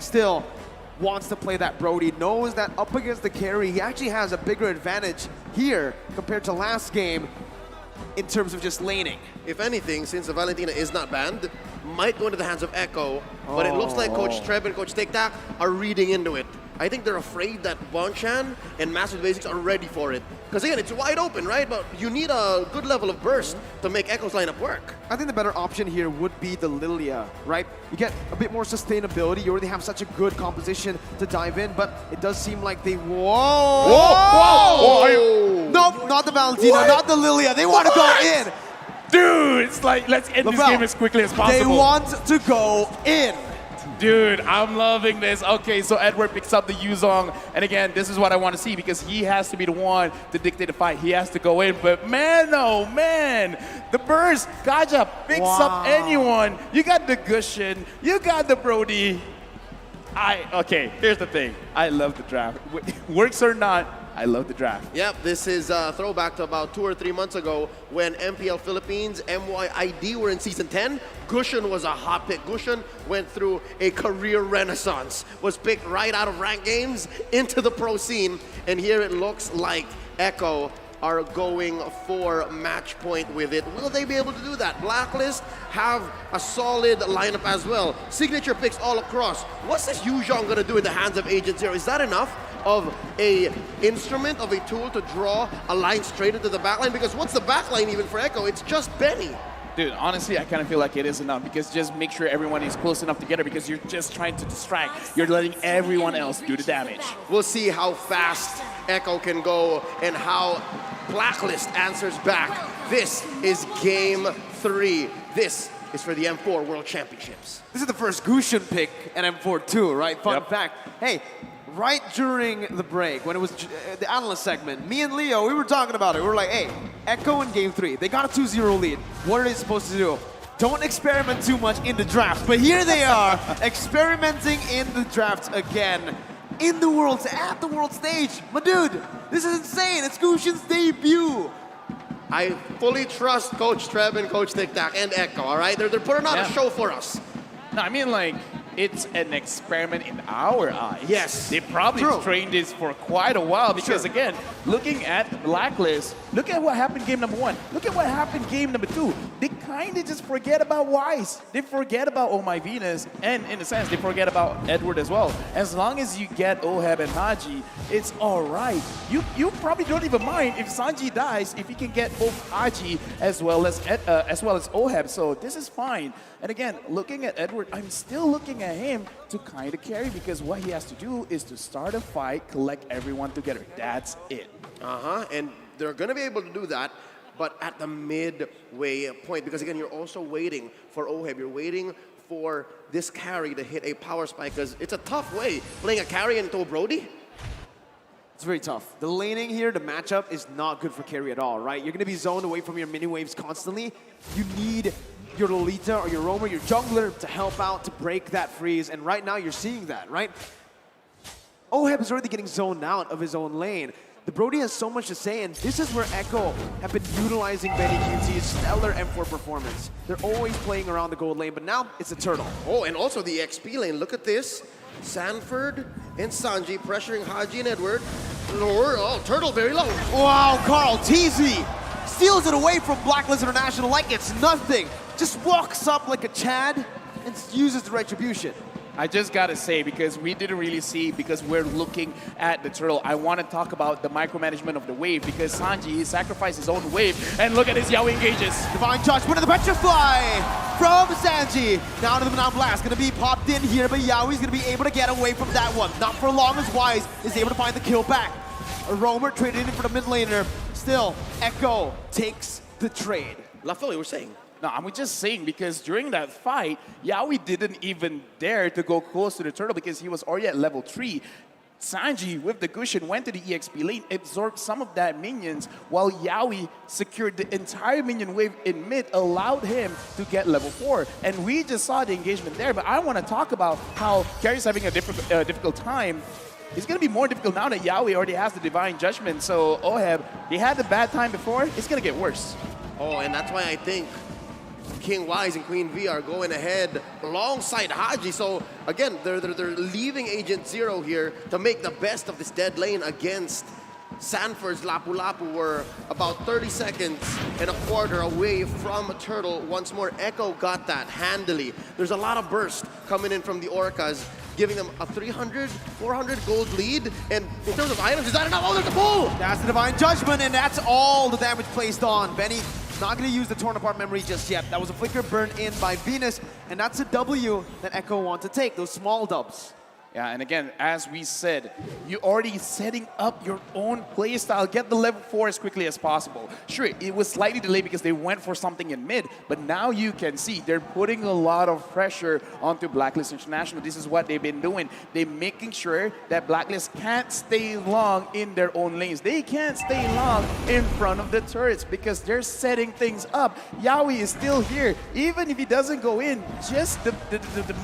still wants to play that Brody, knows that up against the carry, he actually has a bigger advantage here compared to last game in terms of just laning. If anything, since the Valentina is not banned, might go into the hands of Echo, but it looks like Coach Treb and Coach TikTok are reading into it. I think they're afraid that Bonchan and Master Basics are ready for it. Because again, it's wide open, right? But you need a good level of burst to make Echo's lineup work. I think the better option here would be the Lilia, right? You get a bit more sustainability. You already have such a good composition to dive in, but it does seem like they... Whoa! Whoa! Nope, not the Valentina, not the Lilia. They want to go in. Dude, it's like, let's end this game as quickly as possible. They want to go in. Dude, I'm loving this. Okay, so Edward picks up the Yuzong. And again, this is what I want to see because he has to be the one to dictate the fight. He has to go in. But man, oh man, the burst, Gaja picks up anyone. You got the Gushin, you got the Brody. Okay, here's the thing. I love the draft. Works or not, I love the draft. Yep, this is a throwback to about 2 or 3 months ago when MPL Philippines, MYID were in Season 10. Gushin was a hot pick. Gushin went through a career renaissance, was picked right out of ranked games into the pro scene, and here it looks like Echo are going for match point with it. Will they be able to do that? Blacklist have a solid lineup as well. Signature picks all across. What's this Yuzhong gonna do in the hands of Agent Zero? Is that enough of a instrument, of a tool to draw a line straight into the backline? Because what's the backline even for Echo? It's just Benny. Dude, honestly, I kind of feel like it is enough because just make sure everyone is close enough together because you're just trying to distract. You're letting everyone else do the damage. We'll see how fast Echo can go and how Blacklist answers back. This is Game 3. This is for the M4 World Championships. This is the first Gushin pick at M4 too, right? Fun fact. Hey, right during the break, when it was the analyst segment, me and Leo, we were talking about it. We were like, hey, Echo in Game 3, they got a 2-0 lead. What are they supposed to do? Don't experiment too much in the draft. But here they are, experimenting in the draft again. In the world, at the world stage. My dude, this is insane. It's Gushin's debut. I fully trust Coach Treb and Coach TikTok and Echo, all right? They're putting on a show for us. No, I mean, like, it's an experiment in our eyes. Yes. They probably trained this for quite a while because, again, looking at Blacklist, look at what happened game number 1. Look at what happened game number 2. They kind of just forget about Wise. They forget about Oh My Venus, and in a sense, they forget about Edward as well. As long as you get Oheb and Hadji, it's all right. You probably don't even mind if Sanji dies if you can get both Hadji as well as Oheb. So this is fine. And again, looking at Edward, I'm still looking at him to kind of carry because what he has to do is to start a fight, collect everyone together. That's it. And they're going to be able to do that, but at the midway point, because again, you're also waiting for Oheb. You're waiting for this carry to hit a power spike because it's a tough way playing a carry into a Brody. It's very tough. The laning here, the matchup is not good for carry at all, right? You're going to be zoned away from your mini waves constantly. You need your Lolita or your Roamer, your jungler to help out to break that freeze, and right now you're seeing that, right? Oheb is already getting zoned out of his own lane. The Brody has so much to say, and this is where Echo have been utilizing Bennyqt's stellar M4 performance. They're always playing around the gold lane, but now it's a turtle. Oh, and also the XP lane. Look at this. Sanford and Sanji pressuring Hadji and Edward. Lower, turtle very low. Wow, Karltzy steals it away from Blacklist International like it's nothing. Just walks up like a Chad and uses the retribution. I just gotta say, because we didn't really see, because we're looking at the turtle, I want to talk about the micromanagement of the wave, because Sanji sacrificed his own wave, and look at his Yawi engages. Divine Judgment of the Petrify from Sanji. Now to the Mount Blast, gonna be popped in here, but Yawi's gonna be able to get away from that one. Not for long as Wise is able to find the kill back. A Roamer traded in for the mid laner. Still, Echo takes the trade. Lafili, we're saying. No, I'm just saying because during that fight, Yawi didn't even dare to go close to the turtle because he was already at level 3. Sanji, with the Gushin, went to the EXP lane, absorbed some of that minions, while Yawi secured the entire minion wave in mid, allowed him to get level 4. And we just saw the engagement there, but I want to talk about how Carrie's having a difficult time. It's going to be more difficult now that Yawi already has the Divine Judgment, so Oheb, he had a bad time before, it's going to get worse. Oh, and that's why I think King Wise and Queen V are going ahead alongside Hadji. So again, they're leaving Agent Zero here to make the best of this dead lane against Sanford's Lapu Lapu. Were about 30 seconds and a quarter away from Turtle. Once more, Echo got that handily. There's a lot of burst coming in from the Orcas, giving them a 300, 400 gold lead. And in terms of items, is that enough? Oh, there's the pull! That's the Divine Judgment, and that's all the damage placed on. Benny not going to use the torn apart memory just yet. That was a flicker burned in by Venus, and that's a W that Echo want to take, those small dubs. Yeah, and again, as we said, you're already setting up your own playstyle. Get the level 4 as quickly as possible. Sure, it was slightly delayed because they went for something in mid, but now you can see they're putting a lot of pressure onto Blacklist International. This is what they've been doing. They're making sure that Blacklist can't stay long in their own lanes. They can't stay long in front of the turrets because they're setting things up. Yawi is still here. Even if he doesn't go in, just the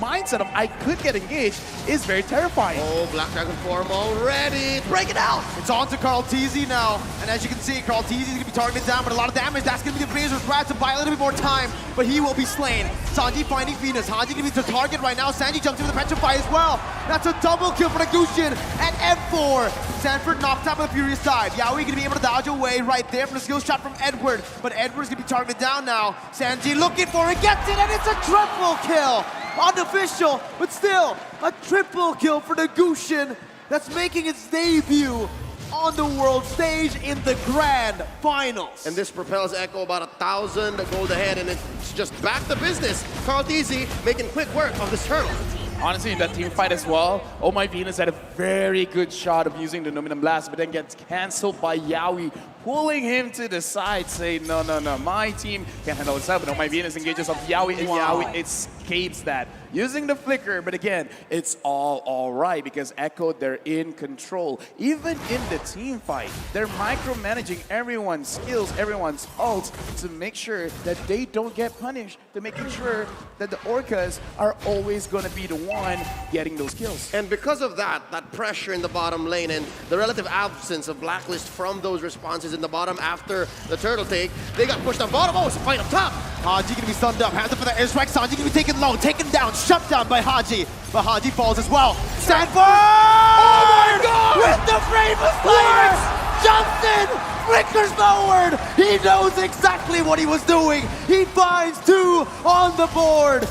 mindset of I could get engaged is very terrifying. Oh, Black Dragon form already. Break it out. It's on to Karltzy now. And as you can see, Karltzy is going to be targeted down, but a lot of damage. That's going to be the Razor's Wrath to buy a little bit more time, but he will be slain. Sanji finding Venus. Hadji going to be the target right now. Sanji jumps into the Petrify as well. That's a double kill for the Gushin at M4. Sanford knocked out with a Furious Dive. Yawi going to be able to dodge away right there from the skill shot from Edward, but Edward's going to be targeted down now. Sanji looking for it, gets it, and it's a triple kill. Unofficial, but still a triple kill for the Gushin that's making its debut on the world stage in the grand finals. And this propels Echo about 1,000 gold ahead, and it's just back to business. Karltzy making quick work of this turtle. Honestly, in that team fight as well, Oh My Venus had a very good shot of using the Numinum Blast, but then gets cancelled by Yawi, pulling him to the side, saying, no, my team can't handle this up. And Oh My Venus engages off Yawi, and Yawi escapes that. Using the flicker, but again, it's all right because Echo, they're in control. Even in the team fight, they're micromanaging everyone's skills, everyone's ults to make sure that they don't get punished, to making sure that the Orcas are always going to be the one getting those kills. And because of that pressure in the bottom lane and the relative absence of Blacklist from those responses in the bottom after the turtle take, they got pushed on bottom. Oh, it's a fight up top. Hadji going to be stunned up, hands up for the airstrike. Sanji going to be taken low, taken down, shut down by Hadji. But Hadji falls as well. Sanford! Oh my God! With the Bravest Slayer! Jumps in, flickers forward. He knows exactly what he was doing. He finds 2 on the board.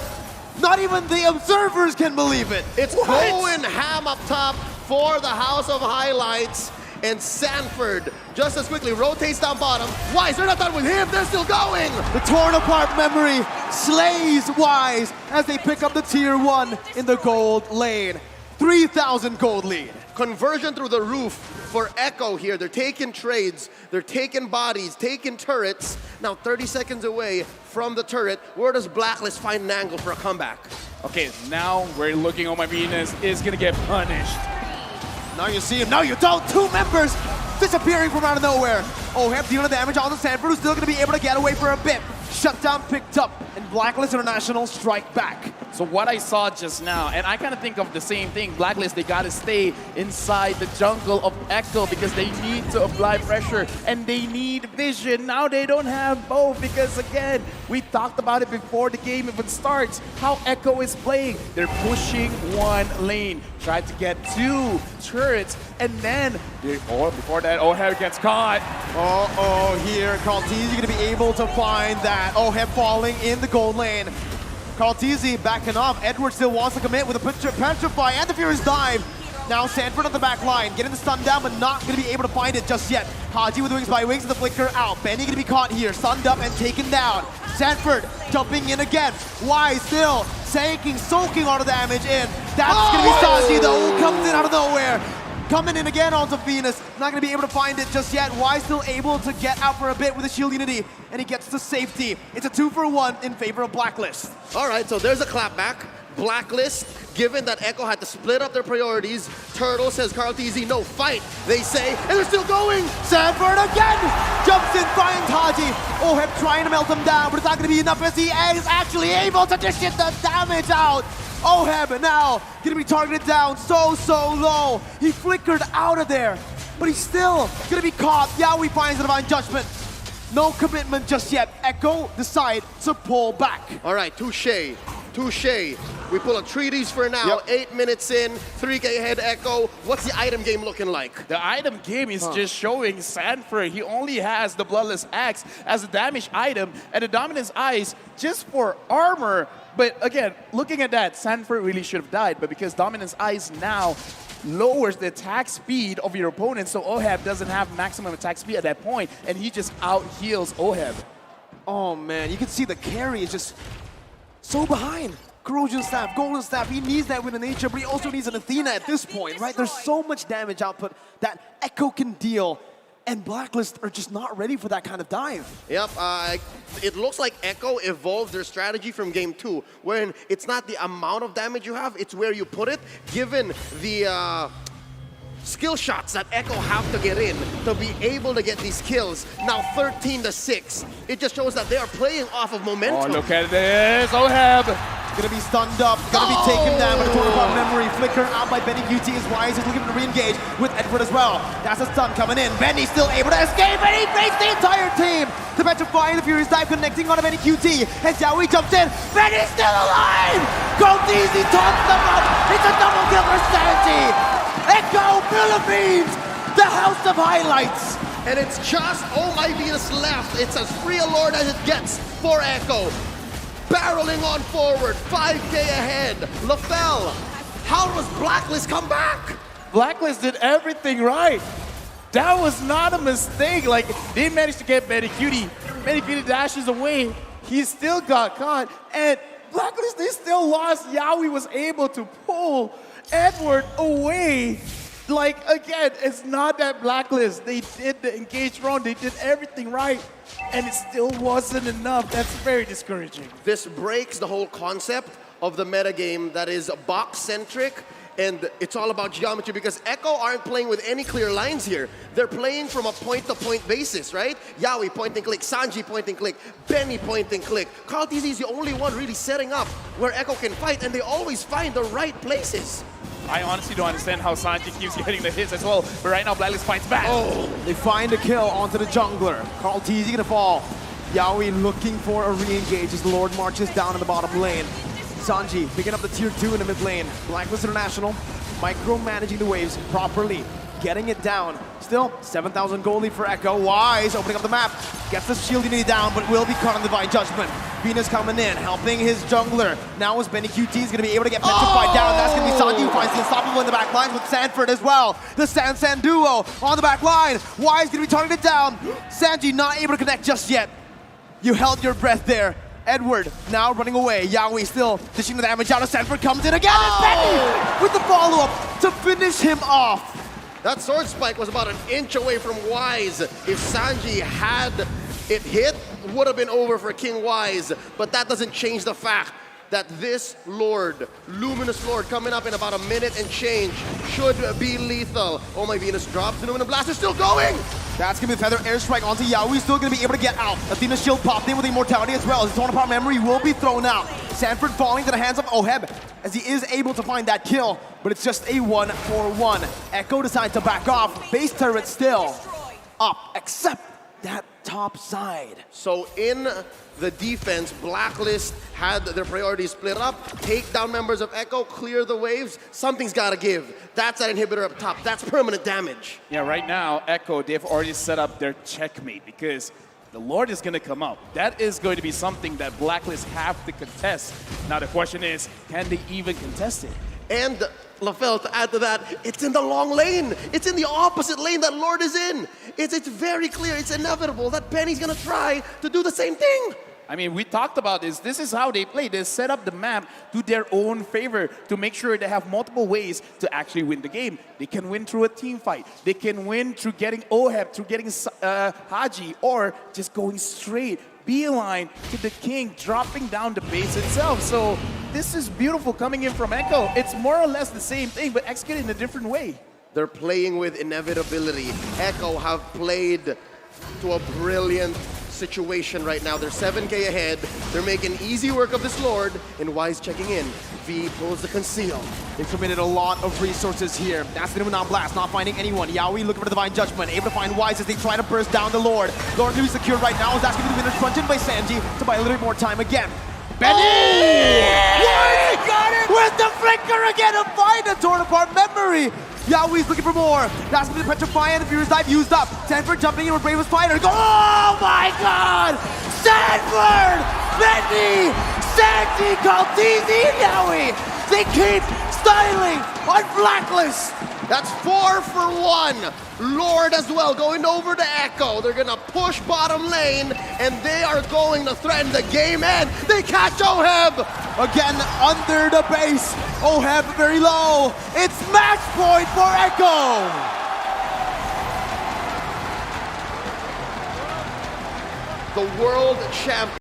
Not even the observers can believe it. It's going ham up top for the House of Highlights. And Sanford just as quickly rotates down bottom. Wise, they're not done with him, they're still going! The torn apart memory slays Wise as they pick up the tier 1 in the gold lane. 3,000 gold lead. Conversion through the roof for Echo here. They're taking trades, they're taking bodies, taking turrets. Now 30 seconds away from the turret. Where does Blacklist find an angle for a comeback? Okay, now we're looking, Oh My Venus is going to get punished. Now you see him, now you don't. 2 members disappearing from out of nowhere. Oheb dealing damage on the Sanford, who's still going to be able to get away for a bit. Shutdown picked up, and Blacklist International strike back. So what I saw just now, and I kind of think of the same thing, Blacklist, they got to stay inside the jungle of Echo because they need to apply pressure and they need vision. Now they don't have both because, again, we talked about it before the game even starts, how Echo is playing. They're pushing 1 lane, try to get 2 turrets, and then, before that, Oheb gets caught. Here, Karltzy going to be able to find that. Oheb falling in the gold lane. Karltzy backing off. Edward still wants to commit with a Petrify and the Furious Dive. Now Sanford on the back line, getting the stun down, but not going to be able to find it just yet. Hadji with Wings by Wings and the flicker out. Benny going to be caught here, stunned up and taken down. Sanford jumping in again. Wise still soaking all the damage in. That's going to be Sanji though, who comes in out of nowhere. Coming in again onto Venus. Not going to be able to find it just yet. Wise still able to get out for a bit with the shield unity, and he gets to safety. It's a 2-for-1 in favor of Blacklist. All right, so there's a clapback. Blacklist, given that Echo had to split up their priorities, Turtle says Karltzy, no, fight, they say, and they're still going! Sanford again! Jumps in, finds Hadji. Oheb trying to melt him down, but it's not going to be enough as he is actually able to dish it the damage out. Oheb now going to be targeted down so low. He flickered out of there, but he's still going to be caught. Yawi finds the Divine Judgment. No commitment just yet. Echo decide to pull back. All right, touche. Touche. We pull a treaties for now. Yep. 8 minutes in, 3K ahead Echo. What's the item game looking like? The item game is just showing Sanford. He only has the Bloodless Axe as a damage item and the Dominance Eyes just for armor. But again, looking at that, Sanford really should have died. But because Dominance Eyes now lowers the attack speed of your opponent, so Oheb doesn't have maximum attack speed at that point, and he just out-heals Oheb. Oh man, you can see the carry is just so behind. Corrosion Staff, Golden Staff, he needs that with a nature, but he also needs an Athena at this point, right? There's so much damage output that Echo can deal, and Blacklist are just not ready for that kind of dive. Yep, it looks like Echo evolved their strategy from game 2, when it's not the amount of damage you have, it's where you put it, given the skill shots that Echo have to get in to be able to get these kills. Now 13-6. It just shows that they are playing off of momentum. Oh, look at this. Oheb. Gonna be stunned up, gonna be taken down by the corner of memory. Flicker out by Bennyqt is wise. He's looking to re-engage with Edward as well. That's a stun coming in. Benny still able to escape, and he breaks the entire team. The petrifying, the Furious Dive connecting on a Bennyqt. As Yawi jumps in. Benny's still alive! Karltzy taunts them up. It's a double kill for Sanji. Echo Philippines, the house of highlights. And it's just Oh My Venus left. It's as free a lord as it gets for Echo. Barreling on forward, 5K ahead. LaFell, how does Blacklist come back? Blacklist did everything right. That was not a mistake. Like, they managed to get Bennyqt. Bennyqt dashes away. He still got caught. And Blacklist, they still lost. Yawi was able to pull Edward away. Like, again, it's not that Blacklist. They did the engage round. They did everything right. And it still wasn't enough. That's very discouraging. This breaks the whole concept of the metagame that is box-centric, and it's all about geometry because Echo aren't playing with any clear lines here. They're playing from a point-to-point basis, right? Yawi point and click, Sanji point and click, Benny point and click. Karltzy is the only one really setting up where Echo can fight, and they always find the right places. I honestly don't understand how Sanji keeps getting the hits as well, but right now Blacklist fights back. Oh, they find a kill onto the jungler. Karltzy gonna fall. Yawi looking for a re-engage as the Lord marches down in the bottom lane. Sanji picking up the tier 2 in the mid lane. Blacklist International micromanaging the waves properly, getting it down. Still, 7,000 gold lead for Echo. Wise opening up the map. Gets the shield unity down, but will be caught on Divine Judgment. Venus coming in, helping his jungler. Now as Bennyqt is going to be able to get petrified down. That's going to be Sanji who finds the unstoppable in the back lines with Sanford as well. The San duo on the back line. Wise going to be targeted down. Sanji not able to connect just yet. You held your breath there. Edward now running away. Yawi still dishing the damage out. Sanford comes in again. And Benny with the follow-up to finish him off. That sword spike was about an inch away from Wise. If Sanji had it hit, would have been over for King Wise. But that doesn't change the fact that this Lord, Luminous Lord, coming up in about a minute and change, should be lethal. Oh my Venus drops, the Luminous Blast is still going! That's going to be the Feather Airstrike onto Yawi, still going to be able to get out. Athena's shield popped in with Immortality as well. His torn apart memory will be thrown out. Sanford falling to the hands of Oheb as he is able to find that kill, but it's just a 1-for-1. Echo decides to back off. Base turret still up, except that top side. So in the defense, Blacklist had their priorities split up, take down members of Echo, clear the waves. Something's got to give. That's that inhibitor up top. That's permanent damage. Yeah, right now, Echo, they've already set up their checkmate because the Lord is going to come out. That is going to be something that Blacklist have to contest. Now the question is, can they even contest it? And LaFell, to add to that, it's in the long lane. It's in the opposite lane that Lord is in. It's very clear, it's inevitable that Benny's gonna try to do the same thing. I mean, we talked about this. This is how they play. They set up the map to their own favor to make sure they have multiple ways to actually win the game. They can win through a team fight. They can win through getting Oheb, through getting Hadji, or just going straight, beeline to the king, dropping down the base itself. So this is beautiful coming in from Echo. It's more or less the same thing, but executed in a different way. They're playing with inevitability. Echo have played to a brilliant situation right now. They're 7K ahead. They're making easy work of this Lord, and Y's checking in. V pulls the conceal. They've committed a lot of resources here. That's the now Blast, not finding anyone. Yawi looking for the Divine Judgment, able to find Wise as they try to burst down the Lord. Lord Louis secured right now, is asking to be winner fronted by Sanji to buy a little bit more time again. Benny! What? Got it! Where's the flicker again to find a torn apart memory? Yawi's looking for more. That's going to petrify and the Furious Dive used up. Sanford jumping in with Bravest Fighter. Oh my god! Sanford! Benny! Sanji, Karltzy, and Yawi! They keep styling on Blacklist! That's 4 for 1. Lord as well going over to Echo. They're gonna push bottom lane, and they are going to threaten the game end. They catch Oheb. Again, under the base. Oheb very low. It's match point for Echo. The world champion.